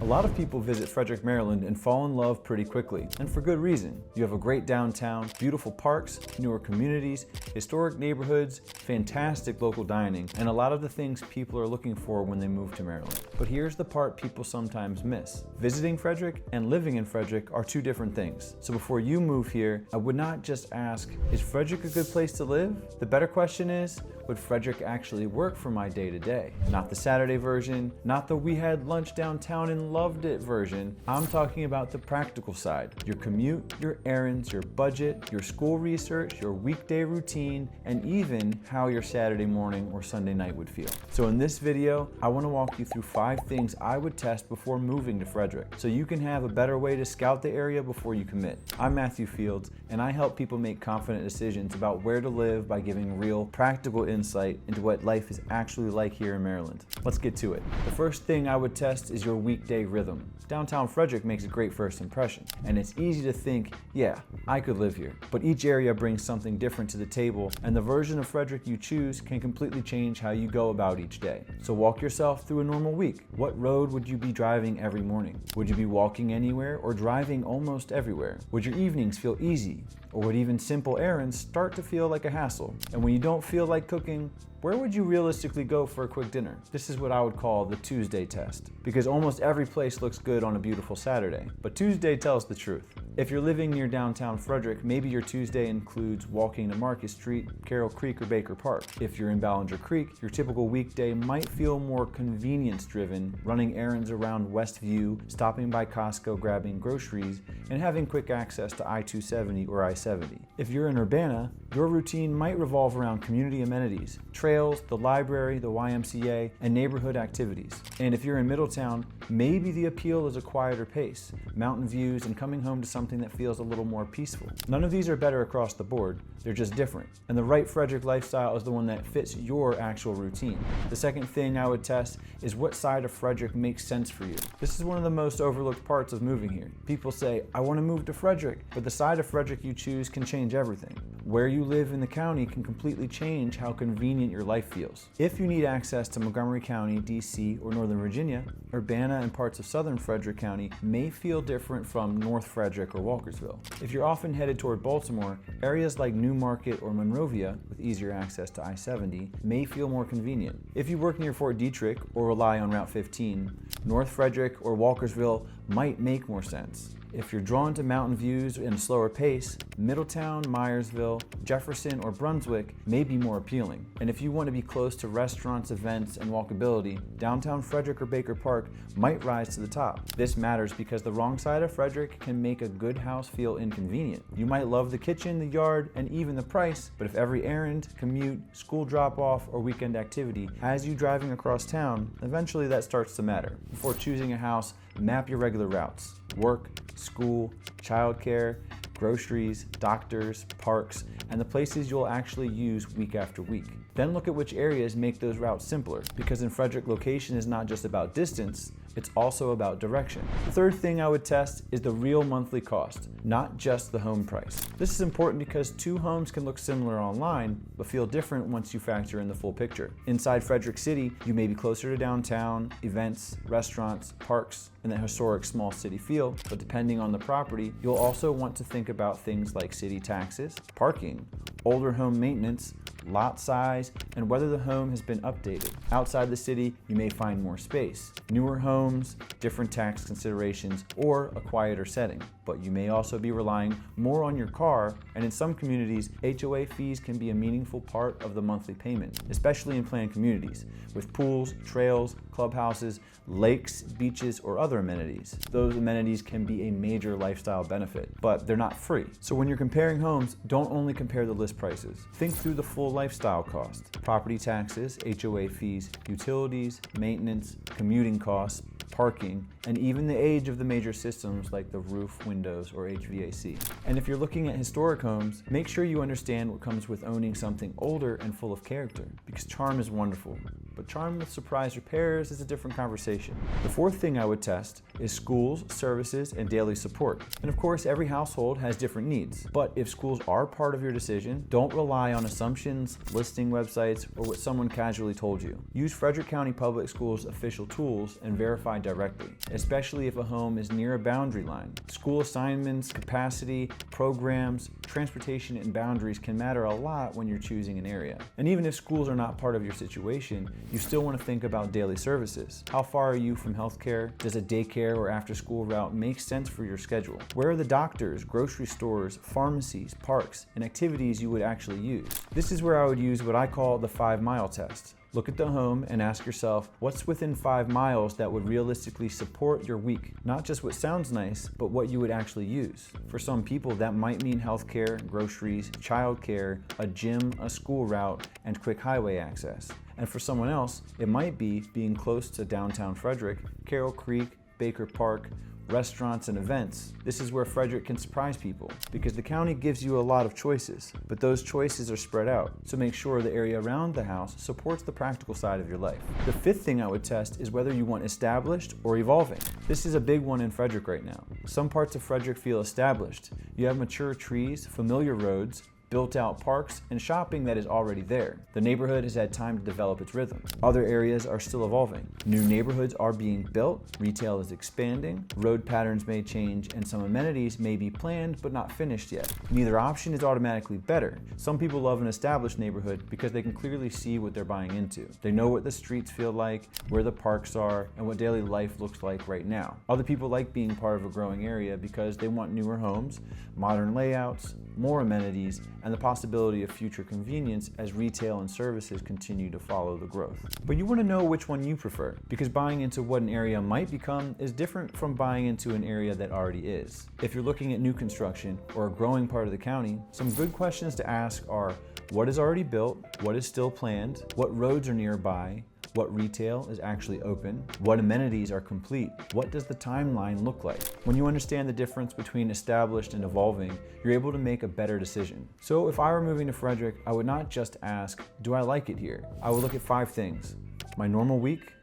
lot of people visit Frederick, Maryland and fall in love pretty quickly, and for good reason. You have a great downtown, beautiful parks, newer communities, historic neighborhoods, fantastic local dining, and a lot of the things people are looking for when they move to Maryland. But here's the part people sometimes miss. Visiting Frederick and living in Frederick are two different things. So before you move here, I would not just ask, is Frederick a good place to live? The better question is, would Frederick actually work for my day-to-day? Not the Saturday version, not the we had lunch downtown and loved it version. I'm talking about the practical side. Your commute, your errands, your budget, your school research, your weekday routine, and even how your Saturday morning or Sunday night would feel. So in this video, I want to walk you through 5 things I would test before moving to Frederick, so you can have a better way to scout the area before you commit. I'm Matthew Fields, and I help people make confident decisions about where to live by giving real, practical insight into what life is actually like here in Maryland. Let's get to it. The first thing I would test is your weekday rhythm. Downtown Frederick makes a great first impression, and it's easy to think, yeah, I could live here. But each area brings something different to the table, and the version of Frederick you choose can completely change how you go about each day. So walk yourself through a normal week. What road would you be driving every morning? Would you be walking anywhere or driving almost everywhere? Would your evenings feel easy? Or would even simple errands start to feel like a hassle? And when you don't feel like cooking, where would you realistically go for a quick dinner? This is what I would call the Tuesday test, because almost every place looks good on a beautiful Saturday, but Tuesday tells the truth. If you're living near downtown Frederick, maybe your Tuesday includes walking to Market Street, Carroll Creek, or Baker Park. If you're in Ballinger Creek, your typical weekday might feel more convenience-driven, running errands around Westview, stopping by Costco, grabbing groceries, and having quick access to I-270 or I-70. If you're in Urbana, your routine might revolve around community amenities, trails, the library, the YMCA, and neighborhood activities. And if you're in Middletown, maybe the appeal is a quieter pace, mountain views, and coming home to something that feels a little more peaceful. None of these are better across the board, they're just different. And the right Frederick lifestyle is the one that fits your actual routine. The second thing I would test is what side of Frederick makes sense for you. This is one of the most overlooked parts of moving here. People say, I want to move to Frederick, but the side of Frederick you choose can change everything. Where you live in the county can completely change how convenient your life feels. If you need access to Montgomery County, DC, or Northern Virginia, Urbana and parts of Southern Frederick County may feel different from North Frederick or Walkersville. If you're often headed toward Baltimore, areas like New Market or Monrovia, with easier access to I-70, may feel more convenient. If you work near Fort Detrick or rely on Route 15, North Frederick or Walkersville might make more sense. If you're drawn to mountain views and a slower pace, Middletown, Myersville, Jefferson, or Brunswick may be more appealing. And if you want to be close to restaurants, events, and walkability, downtown Frederick or Baker Park might rise to the top. This matters because the wrong side of Frederick can make a good house feel inconvenient. You might love the kitchen, the yard, and even the price, but if every errand, commute, school drop-off, or weekend activity has you driving across town, eventually that starts to matter. Before choosing a house, map your regular routes. Work, school, childcare, groceries, doctors, parks, and the places you'll actually use week after week. Then look at which areas make those routes simpler, because in Frederick, location is not just about distance, it's also about direction. The third thing I would test is the real monthly cost, not just the home price. This is important because 2 homes can look similar online, but feel different once you factor in the full picture. Inside Frederick City, you may be closer to downtown, events, restaurants, parks, and that historic small city feel, but depending on the property, you'll also want to think about things like city taxes, parking, older home maintenance, lot size, and whether the home has been updated. Outside the city, you may find more space, newer homes, different tax considerations, or a quieter setting. But you may also be relying more on your car, and in some communities, HOA fees can be a meaningful part of the monthly payment, especially in planned communities, with pools, trails, clubhouses, lakes, beaches, or other amenities. Those amenities can be a major lifestyle benefit, but they're not free. So when you're comparing homes, don't only compare the list prices. Think through the full lifestyle cost: property taxes, HOA fees, utilities, maintenance, commuting costs, parking, and even the age of the major systems like the roof, windows, or HVAC. And if you're looking at historic homes, make sure you understand what comes with owning something older and full of character, because charm is wonderful, but charm with surprise repairs is a different conversation. The fourth thing I would test is schools, services, and daily support. And of course, every household has different needs. But if schools are part of your decision, don't rely on assumptions, listing websites, or what someone casually told you. Use Frederick County Public Schools official tools and verify directly, especially if a home is near a boundary line. School assignments, capacity, programs, transportation, and boundaries can matter a lot when you're choosing an area. And even if schools are not part of your situation, you still want to think about daily services. How far are you from healthcare? Does a daycare or after-school route make sense for your schedule? Where are the doctors, grocery stores, pharmacies, parks, and activities you would actually use? This is where I would use what I call the 5-mile test. Look at the home and ask yourself, what's within 5 miles that would realistically support your week? Not just what sounds nice, but what you would actually use. For some people, that might mean healthcare, groceries, childcare, a gym, a school route, and quick highway access. And for someone else, it might be being close to downtown Frederick, Carroll Creek, Baker Park, restaurants, and events. This is where Frederick can surprise people because the county gives you a lot of choices, but those choices are spread out. So make sure the area around the house supports the practical side of your life. The 5th thing I would test is whether you want established or evolving. This is a big one in Frederick right now. Some parts of Frederick feel established. You have mature trees, familiar roads, built-out parks, and shopping that is already there. The neighborhood has had time to develop its rhythm. Other areas are still evolving. New neighborhoods are being built, retail is expanding, road patterns may change, and some amenities may be planned but not finished yet. Neither option is automatically better. Some people love an established neighborhood because they can clearly see what they're buying into. They know what the streets feel like, where the parks are, and what daily life looks like right now. Other people like being part of a growing area because they want newer homes, modern layouts, more amenities, and the possibility of future convenience as retail and services continue to follow the growth. But you want to know which one you prefer, because buying into what an area might become is different from buying into an area that already is. If you're looking at new construction or a growing part of the county, some good questions to ask are, what is already built? What is still planned? What roads are nearby? What retail is actually open? What amenities are complete? What does the timeline look like? When you understand the difference between established and evolving, you're able to make a better decision. So if I were moving to Frederick, I would not just ask, do I like it here? I would look at 5 things: my normal week,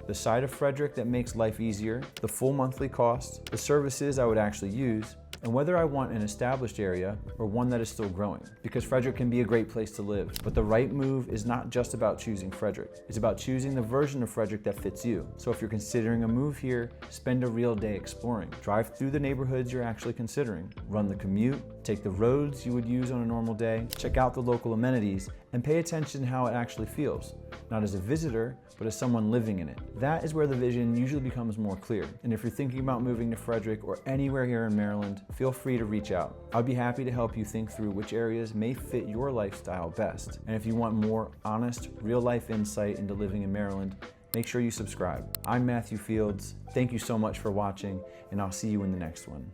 the side of Frederick that makes life easier, the full monthly cost, the services I would actually use, and whether I want an established area or one that is still growing. Because Frederick can be a great place to live, but the right move is not just about choosing Frederick. It's about choosing the version of Frederick that fits you. So if you're considering a move here, spend a real day exploring. Drive through the neighborhoods you're actually considering. Run the commute, take the roads you would use on a normal day, check out the local amenities, and pay attention to how it actually feels. Not as a visitor, but as someone living in it. That is where the vision usually becomes more clear. And if you're thinking about moving to Frederick or anywhere here in Maryland, feel free to reach out. I'd be happy to help you think through which areas may fit your lifestyle best. And if you want more honest, real-life insight into living in Maryland, make sure you subscribe. I'm Matthew Fields. Thank you so much for watching, and I'll see you in the next one.